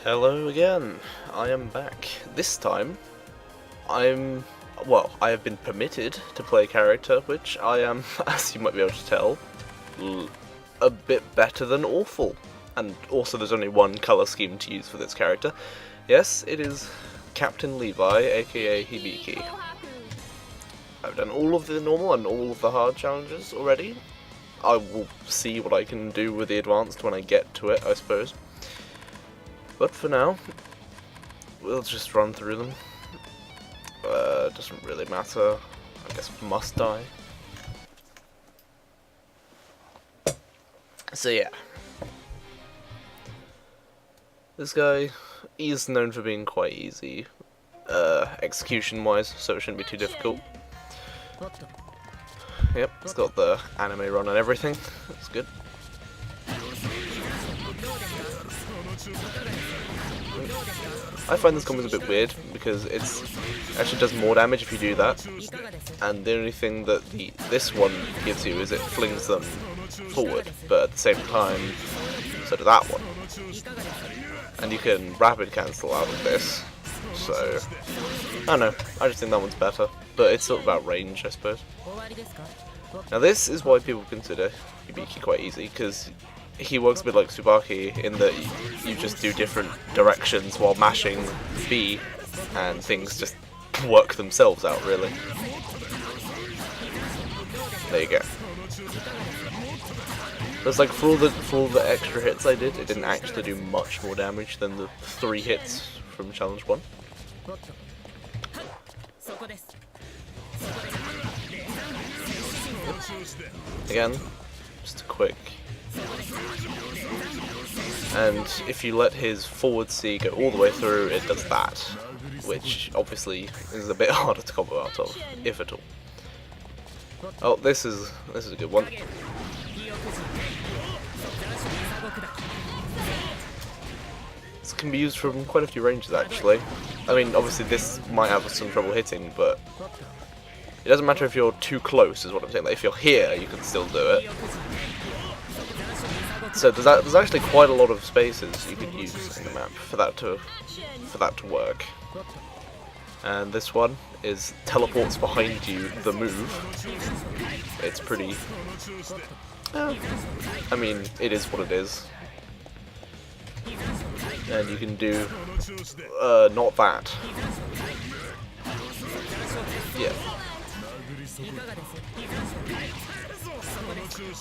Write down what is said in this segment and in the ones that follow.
Hello again, I am back. This time, I have been permitted to play a character which I am, as you might be able to tell, a bit better than awful. And also there's only one colour scheme to use for this character. Yes, it is Captain Levi, aka Hibiki. I've done all of the normal and all of the hard challenges already. I will see what I can do with the advanced when I get to it, I suppose. But for now, we'll just run through them. Doesn't really matter. I guess must die. So yeah. This guy, he's known for being quite easy, execution-wise, so it shouldn't be too difficult. Yep, it's got the anime run and everything. That's good. I find this combo is a bit weird because it actually does more damage if you do that, and the only thing that this one gives you is it flings them forward, but at the same time, so does that one. And you can rapid cancel out of this, so I don't know, I just think that one's better, but it's sort of about range, I suppose. Now this is why people consider Hibiki quite easy, because he works a bit like Tsubaki in that you just do different directions while mashing B, and things just work themselves out, really. There you go. It's like for all the extra hits I did, it didn't actually do much more damage than the 3 hits from Challenge 1. Again, just a quick. And if you let his forward C go all the way through, it does that, which obviously is a bit harder to combo out of, if at all. Oh, this is a good one. This can be used from quite a few ranges actually. I mean, obviously this might have some trouble hitting, but it doesn't matter if you're too close, is what I'm saying. Like if you're here, you can still do it. So there's actually quite a lot of spaces you could use in the map for that to work. And this one is teleports behind you the move. It's pretty. I mean, it is what it is. And you can do not that. Yeah.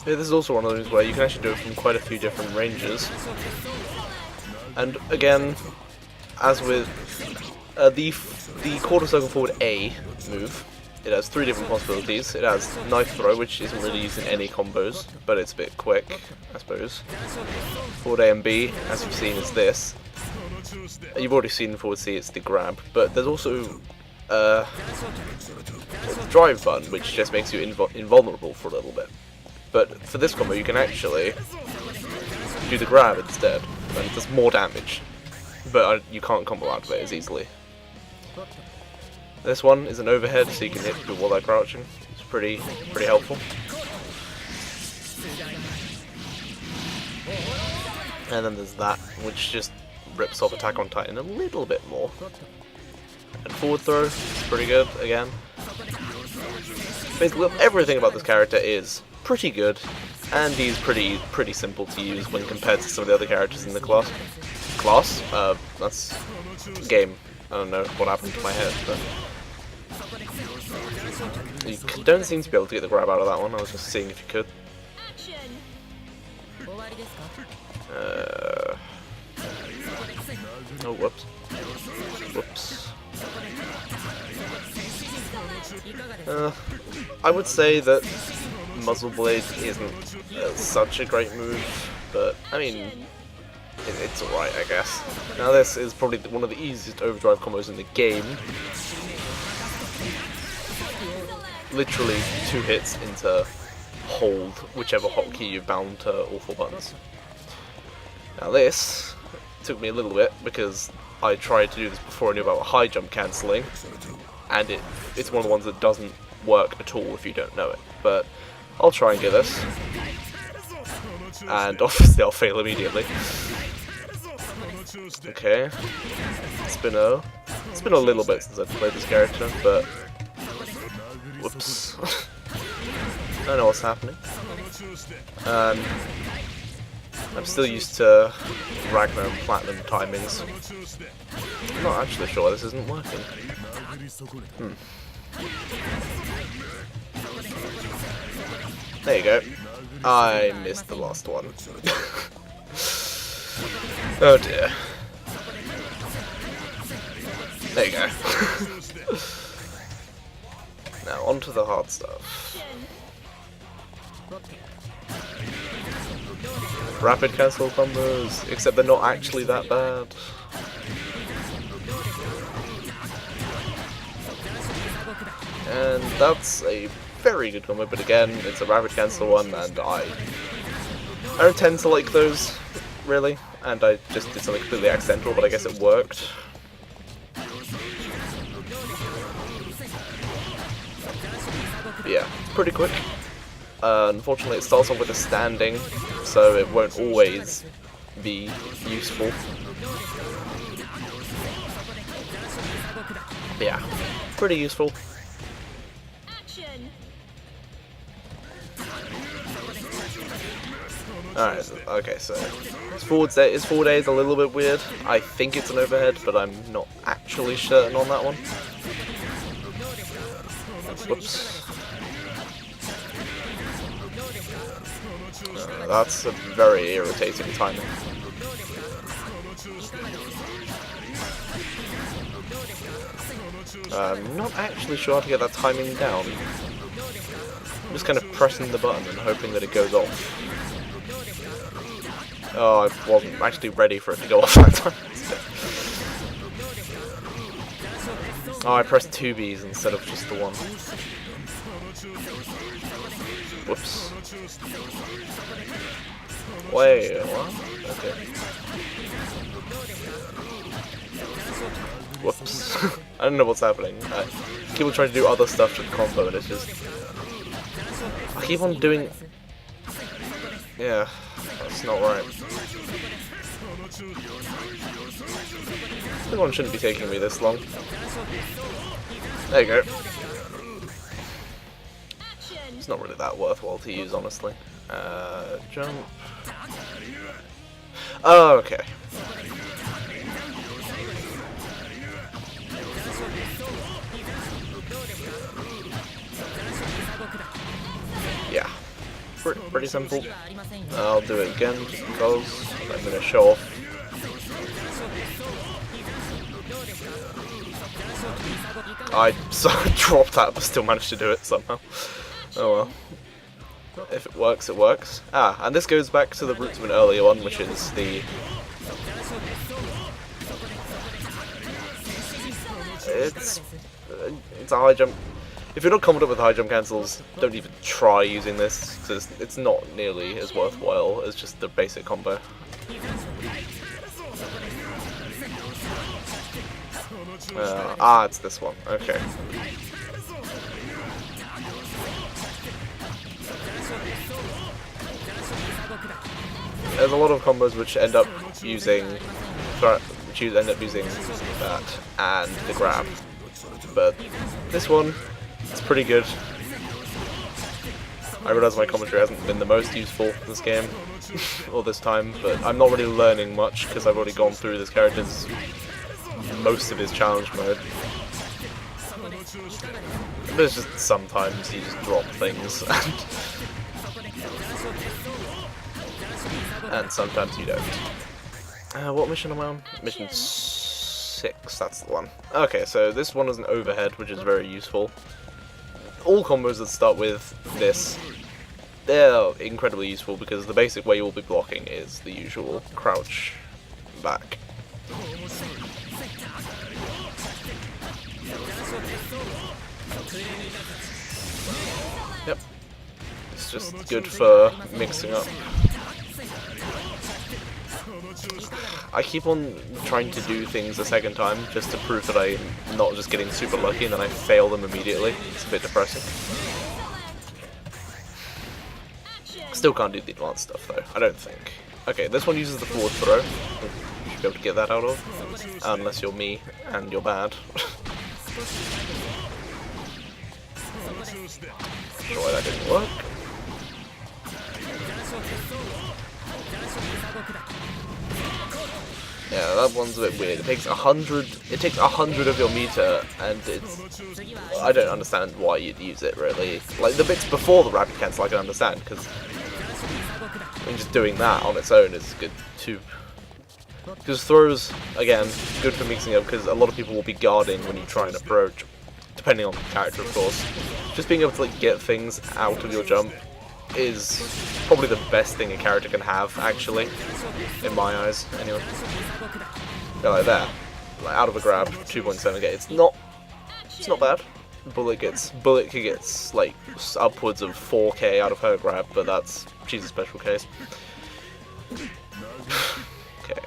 Yeah, this is also one of those where you can actually do it from quite a few different ranges. And again, as with the quarter circle forward A move, it has 3 different possibilities. It has knife throw, which isn't really used in any combos, but it's a bit quick, I suppose. Forward A and B, as you've seen, is this. You've already seen forward C, it's the grab, but there's also the drive button, which just makes you invulnerable for a little bit. But for this combo, you can actually do the grab instead, and it does more damage, but you can't combo out of it as easily. This one is an overhead, so you can hit people while they're crouching. It's pretty helpful. And then there's that, which just rips off Attack on Titan a little bit more. And forward throw is pretty good again. Basically, everything about this character is pretty good, and he's pretty simple to use when compared to some of the other characters in the class. That's game. I don't know what happened to my head, but you don't seem to be able to get the grab out of that one. I was just seeing if you could. Oh, whoops. I would say that Muzzle Blade isn't such a great move, but I mean, it's alright, I guess. Now this is probably one of the easiest overdrive combos in the game. Literally 2 hits into hold whichever hotkey you've bound to all 4 buttons. Now this took me a little bit because I tried to do this before I knew about high jump cancelling, and it's one of the ones that doesn't work at all if you don't know it, but I'll try and get this. And obviously I'll fail immediately. Okay. Spinner. It's been a little bit since I've played this character, but... Whoops. I don't know what's happening. I'm still used to Ragnar and Platinum timings. I'm not actually sure this isn't working. There you go. I missed the last one. Oh dear. There you go. Now on to the hard stuff. Rapid cancel combos, except they're not actually that bad. And that's a very good combo, but again, it's a rapid cancel one, and I don't tend to like those, really, and I just did something completely accidental, but I guess it worked. But yeah, it's pretty quick. Unfortunately, it starts off with a standing, so it won't always be useful. But yeah, pretty useful. Alright, okay, so his forward A is a little bit weird. I think it's an overhead, but I'm not actually certain on that one. Whoops. That's a very irritating timing. I'm not actually sure how to get that timing down. I'm just kind of pressing the button and hoping that it goes off. Oh, I wasn't actually ready for it to go off that time. Oh, I pressed 2 Bs instead of just the one. Whoops. Wait, what? Okay. Whoops. I don't know what's happening. I keep on trying to do other stuff to the combo and it's just... I keep on doing... Yeah, that's not right. This one shouldn't be taking me this long. There you go. It's not really that worthwhile to use, honestly. Jump. Oh, okay. Yeah. Pretty simple. I'll do it again just because I'm going to show off. I dropped that but still managed to do it somehow. Oh well. If it works, it works. Ah, and this goes back to the roots of an earlier one, which is the... It's a high jump. If you're not confident with high jump cancels, don't even try using this, because it's not nearly as worthwhile as just the basic combo. It's this one. Okay. There's a lot of combos which end up using that and the grab, but this one, it's pretty good. I realise my commentary hasn't been the most useful this game, or this time, but I'm not really learning much because I've already gone through this character's most of his challenge mode. But it's just sometimes you just drop things, and sometimes you don't. What mission am I on? Mission 6, that's the one. Okay, so this one is an overhead, which is very useful. All combos that start with this, they're incredibly useful because the basic way you'll be blocking is the usual crouch back. Yep. It's just good for mixing up. I keep on trying to do things a second time just to prove that I'm not just getting super lucky and then I fail them immediately. It's a bit depressing. Still can't do the advanced stuff though, I don't think. Okay, this one uses the forward throw, which should be able to get that out of, unless you're me and you're bad. Sure why that didn't work. Yeah, that one's a bit weird. It takes 100. It takes 100 of your meter, and it's. I don't understand why you'd use it really. Like the bits before the rapid cancel, I can understand because just doing that on its own is good too. Because throws, again, good for mixing up because a lot of people will be guarding when you try and approach, depending on the character, of course. Just being able to like get things out of your jump is probably the best thing a character can have, actually, in my eyes, anyway. Yeah, like that, like out of a grab, 2.7k. It's not bad. Bullet gets like upwards of 4k out of her grab, but she's a special case. Okay.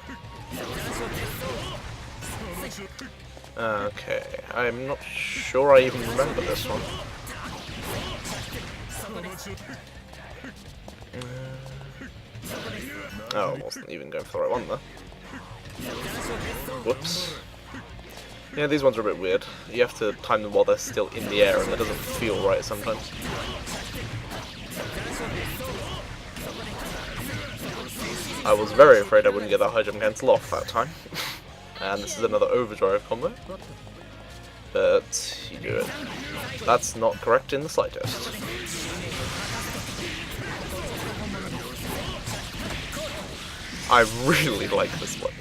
Okay, I'm not sure I even remember this one. Oh, I wasn't even going for the right one there. Whoops. Yeah, these ones are a bit weird. You have to time them while they're still in the air, and that doesn't feel right sometimes. I was very afraid I wouldn't get that high jump cancel off that time. And this is another overdrive combo. But you do it. That's not correct in the slightest. I really like this one.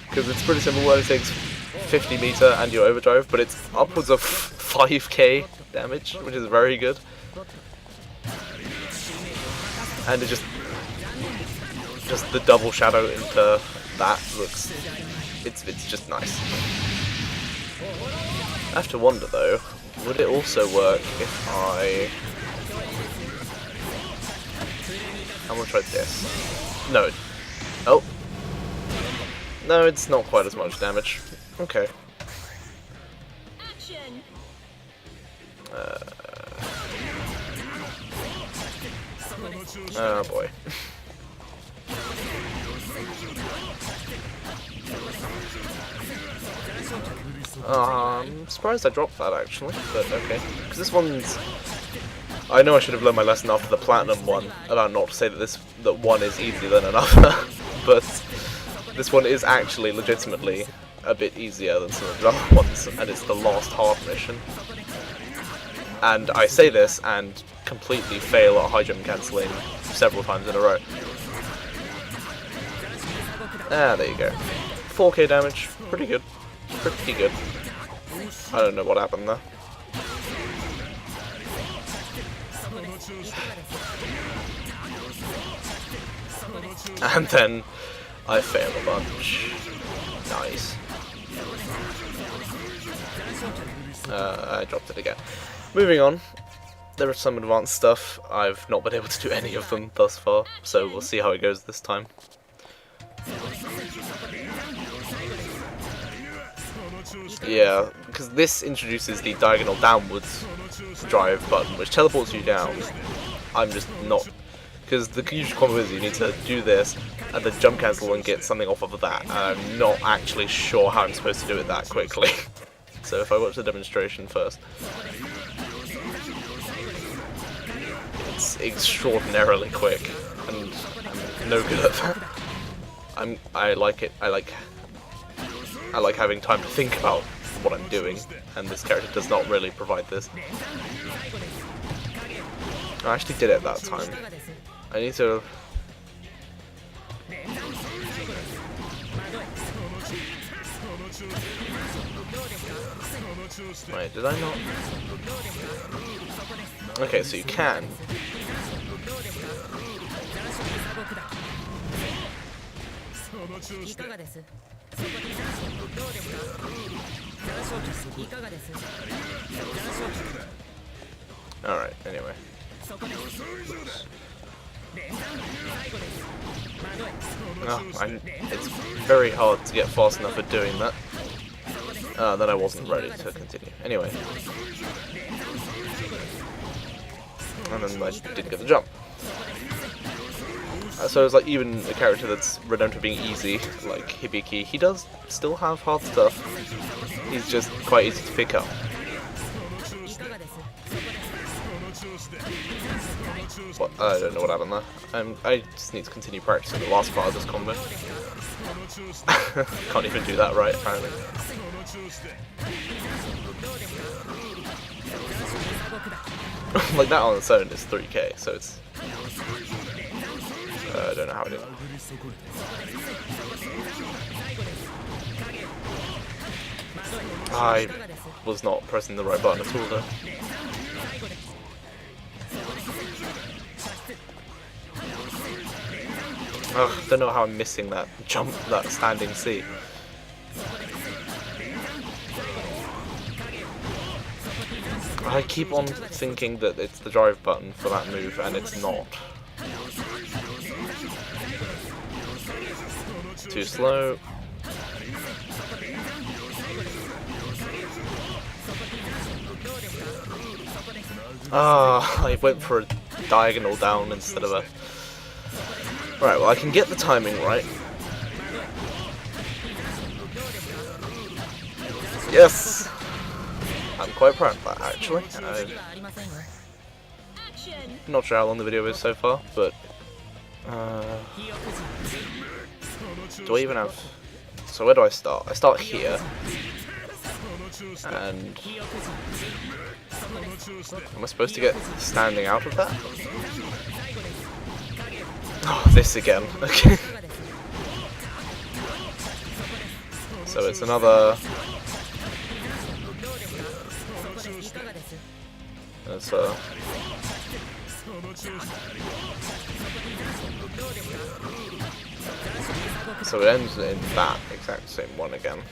Because it's pretty simple. It takes 50 meter and your overdrive, but it's upwards of 5k damage, which is very good. And it just the double shadow into that looks, it's just nice. I have to wonder though, would it also work if I'm gonna try this. No. Oh. No, it's not quite as much damage. Okay. Oh boy. I'm surprised I dropped that actually, but okay. Because this one's... I know I should have learned my lesson after the Platinum one about not to say that one is easier than another, but this one is actually legitimately a bit easier than some of the other ones, and it's the last hard mission. And I say this and completely fail at high jump cancelling several times in a row. Ah, there you go. 4k damage, pretty good. Pretty good. I don't know what happened there. And then I fail a bunch. Nice. I dropped it again. Moving on. There is some advanced stuff. I've not been able to do any of them thus far, so we'll see how it goes this time. Yeah, because this introduces the diagonal downwards drive button, which teleports you down. I'm just not... Because the usual combo is you need to do this, and then jump cancel and get something off of that, and I'm not actually sure how I'm supposed to do it that quickly. So if I watch the demonstration first... It's extraordinarily quick, and I'm no good at that. I like it. I like having time to think about what I'm doing, and this character does not really provide this. I actually did it that time. I need to... Wait, did I not? Okay, so you can. Alright, anyway. It's very hard to get fast enough at doing that. Then I wasn't ready to continue. Anyway. And then I didn't get the jump. So it's like even a character that's renowned for being easy, like Hibiki, he does still have hard stuff. He's just quite easy to pick up. What? I don't know what happened there. I just need to continue practicing the last part of this combo. Can't even do that right, apparently. Like that on its own is 3k, so it's... I don't know how I did it. I was not pressing the right button at all though. Ugh, don't know how I'm missing that jump, that standing C. I keep on thinking that it's the drive button for that move, and it's not. Too slow. Ah, I went for a diagonal down instead of a... Right, well I can get the timing right. Yes! I'm quite proud of that actually. I'm not sure how long the video is so far, but... do I even have... So where do I start? I start here. And... am I supposed to get standing out of that? Oh, this again. Okay. So it's another... That's so it ends in that exact same one again.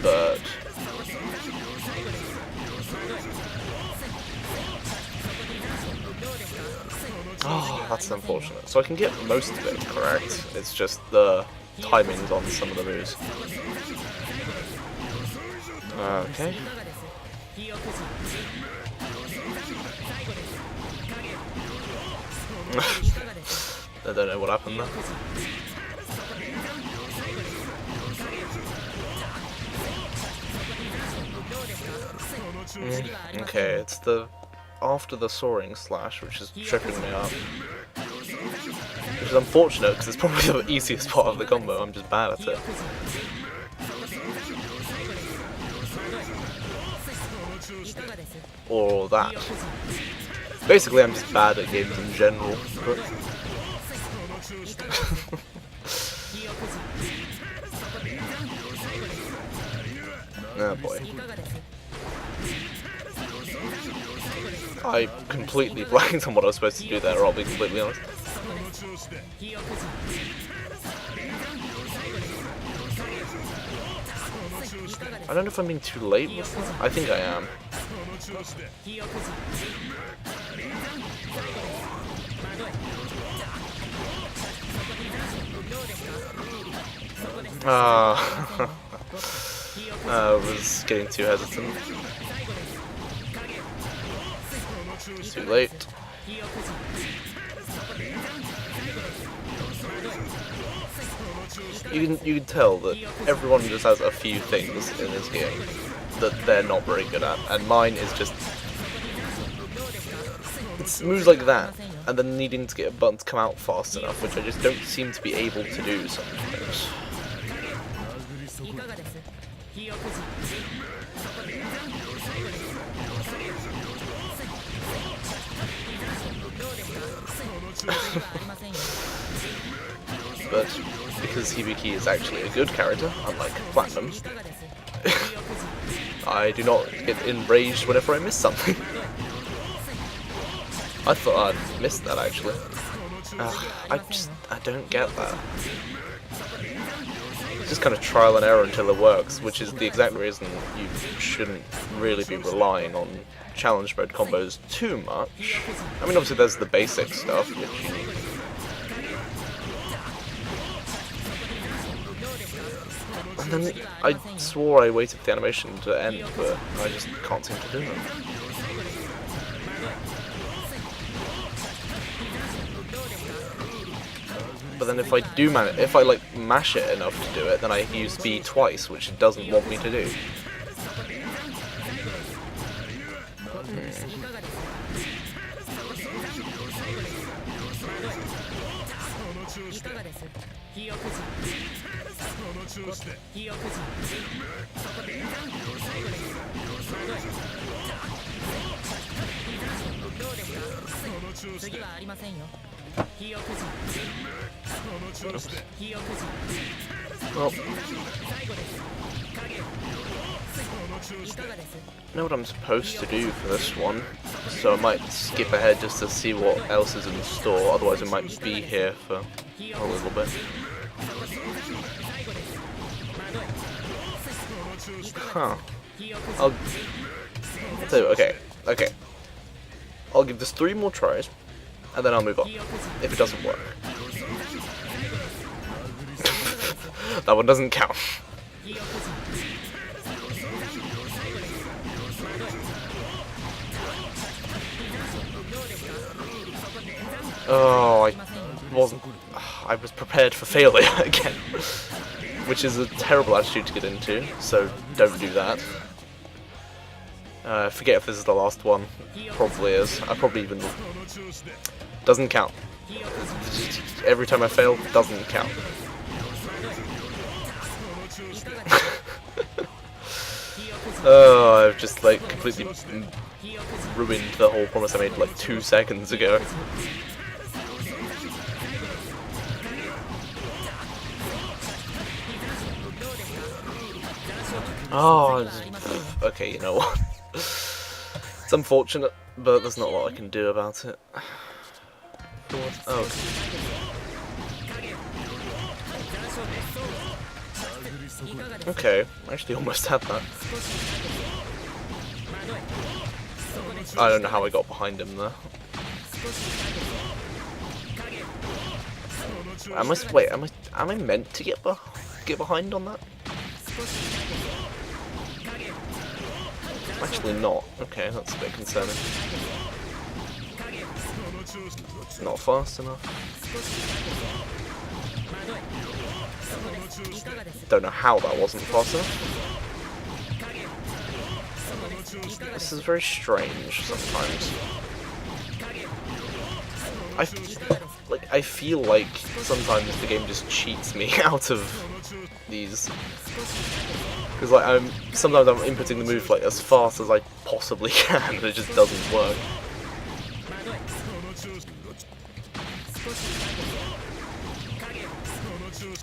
But... oh, that's unfortunate. So I can get most of it correct, it's just the timings on some of the moves. Okay. I don't know what happened there. Okay, it's the after the soaring slash, which is tripping me up. Which is unfortunate because it's probably the easiest part of the combo. I'm just bad at it. Or that. Basically, I'm just bad at games in general. Oh boy. I completely blanked on what I was supposed to do there, I'll be completely honest. I don't know if I'm being too late with that. I think I am. I was getting too hesitant. Too late. You can tell that everyone just has a few things in this game that they're not very good at, and mine is just... it's moves like that, and then needing to get a button to come out fast enough, which I just don't seem to be able to do sometimes. But because Hibiki is actually a good character, unlike Platinum, I do not get enraged whenever I miss something. I thought I'd missed that actually. I don't get that. It's just kind of trial and error until it works, which is the exact reason you shouldn't really be relying on challenge mode combos too much. I mean, obviously there's the basic stuff, which you need. And then I swore I waited for the animation to end, but I just can't seem to do it. But then if I do if I like mash it enough to do it, then I use B twice, which it doesn't want me to do. Well, I know what I'm supposed to do for this one, so I might skip ahead just to see what else is in store, otherwise I might be here for a little bit. Huh. I'll do okay. I'll give this 3 more tries, and then I'll move on, if it doesn't work. That one doesn't count. Oh, I was prepared for failure again. Which is a terrible attitude to get into, so don't do that. Forget if this is the last one. Probably is. I probably even... Doesn't count. Every time I fail, doesn't count. Oh, I've just like completely ruined the whole promise I made like 2 seconds ago. Oh, okay, you know what? It's unfortunate, but there's not a lot I can do about it. Oh. Okay, I actually almost had that. I don't know how I got behind him there. Am I meant to get behind on that? Actually not. Okay, that's a bit concerning. Not fast enough. Don't know how that wasn't fast enough. This is very strange sometimes. I feel like sometimes the game just cheats me out of these. Because like sometimes I'm inputting the move like as fast as I possibly can, and it just doesn't work.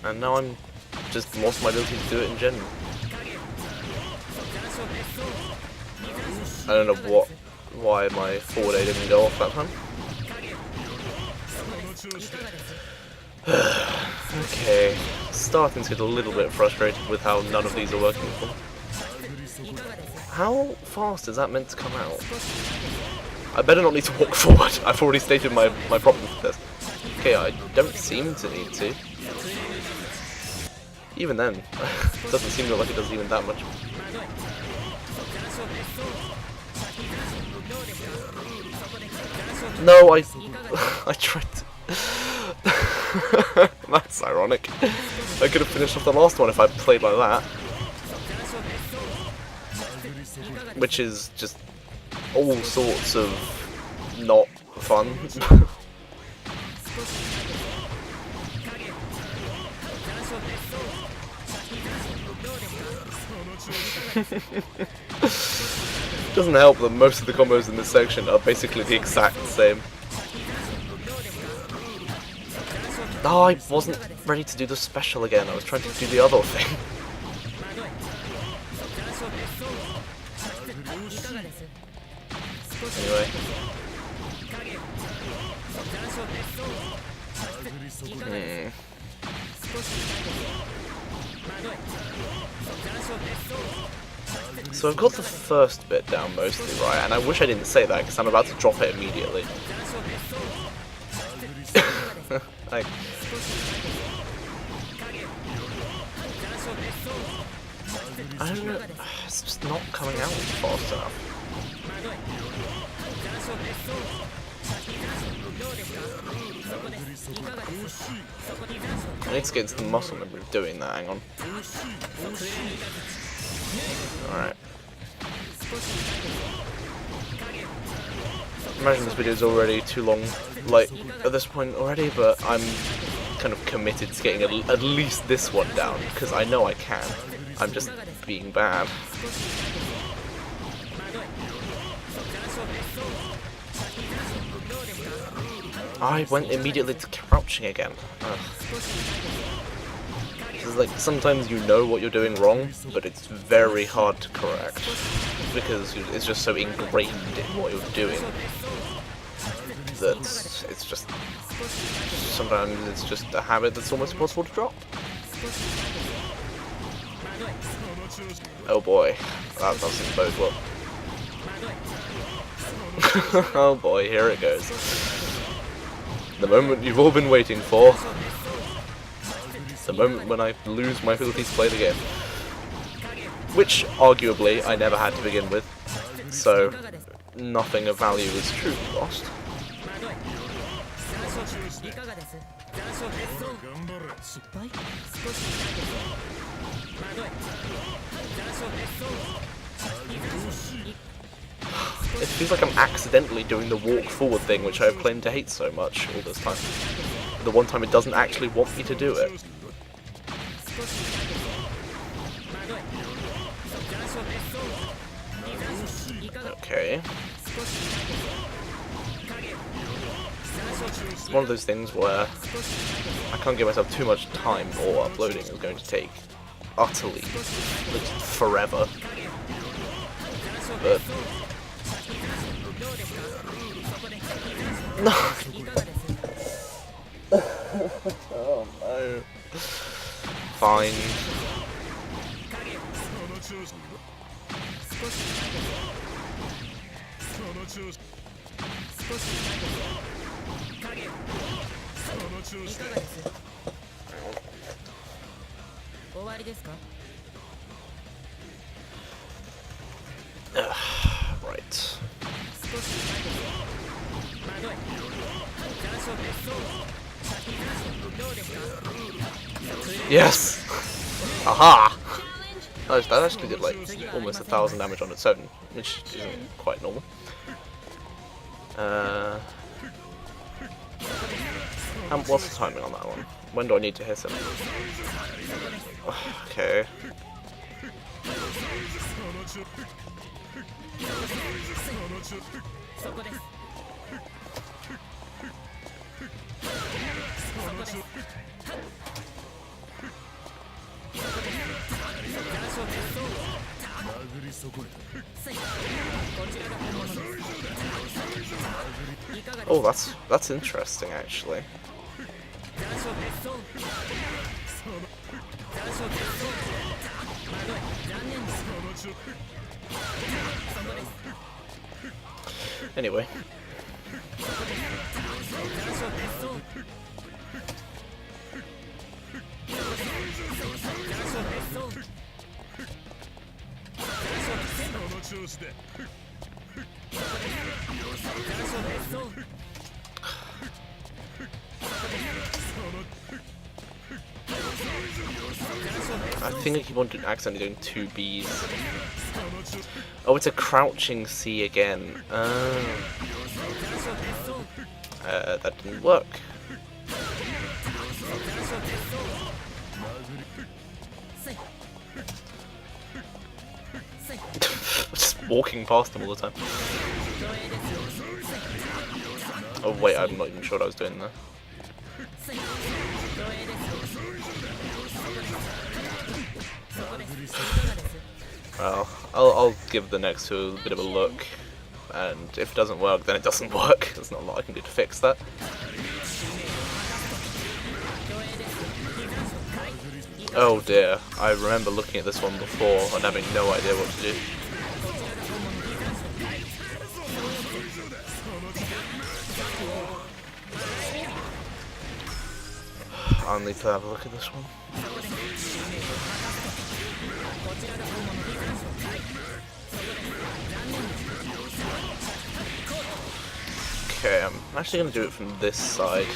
And now I'm just lost my ability to do it in general. I don't know why my forward A didn't go off that time. Okay, starting to get a little bit frustrated with how none of these are working for. How fast is that meant to come out? I better not need to walk forward. I've already stated my problem with this. Okay, I don't seem to need to. Even then, it doesn't seem like it does even that much. No, I tried to... That's ironic. I could have finished off the last one if I played like that. Which is just all sorts of not fun. Doesn't help that most of the combos in this section are basically the exact same. Oh, I wasn't ready to do the special again. I was trying to do the other thing. Anyway. So I've got the first bit down mostly right, and I wish I didn't say that because I'm about to drop it immediately. I don't know, it's just not coming out fast enough. I need to get into the muscle memory of doing that, hang on. Alright. Imagine this video is already too long, like, at this point already, but I'm kind of committed to getting at least this one down, because I know I can. I'm just being bad. I went immediately to crouching again. Ugh. It's like, sometimes you know what you're doing wrong, but it's very hard to correct, because it's just so ingrained in what you're doing that it's just, sometimes it's just a habit that's almost impossible to drop. Oh boy, that doesn't bode well. Oh boy, here it goes. The moment you've all been waiting for. The moment when I lose my ability to play the game. Which, arguably, I never had to begin with. So, nothing of value is truly lost. It feels like I'm accidentally doing the walk forward thing, which I've claimed to hate so much all this time. The one time it doesn't actually want me to do it. Okay. It's one of those things where I can't give myself too much time, or uploading is going to take utterly, like, forever. But no. Oh no. Fine. Right. Yes! Aha! That actually did like almost 1,000 damage on its own, which isn't quite normal. What's the timing on that one? When do I need to hit him? Okay. Oh, that's interesting actually. Anyway. I think I keep on accidentally doing 2 Bs. Oh, it's a crouching C again. That didn't work. Just walking past them all the time. Oh wait, I'm not even sure what I was doing there. Well, I'll give the next two a bit of a look, and if it doesn't work, then it doesn't work. There's not a lot I can do to fix that. Oh dear, I remember looking at this one before and having no idea what to do. I'll need to have a look at this one. Okay, I'm actually going to do it from this side.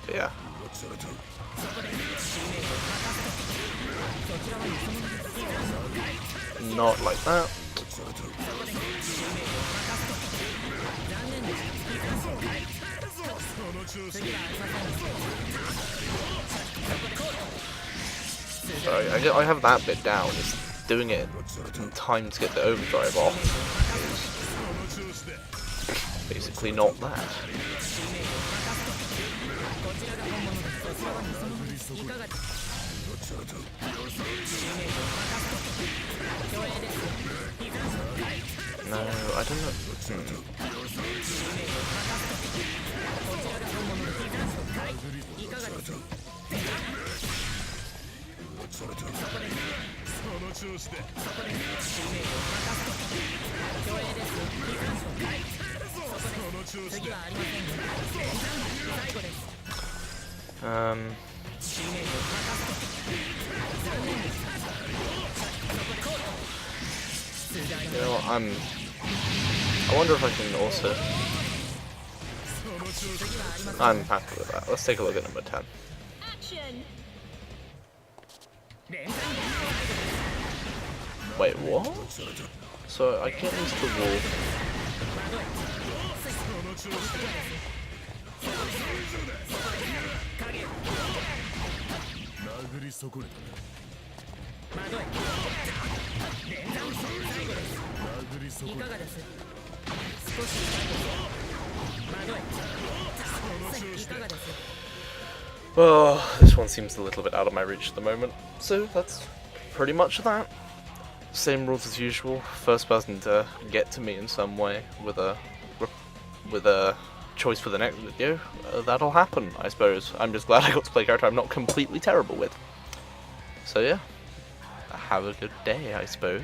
Yeah. Not like that. Sorry, I have that bit down. Just doing it in time to get the overdrive off is basically not that. No, I don't know. You know, I wonder if I can also. I'm happy with that. Let's take a look at number 10. Wait, what? So I get into the wall. Well, this one seems a little bit out of my reach at the moment, so that's pretty much that. Same rules as usual. First person to get to me in some way with a choice for the next video, that'll happen, I suppose. I'm just glad I got to play a character I'm not completely terrible with. So yeah, have a good day, I suppose.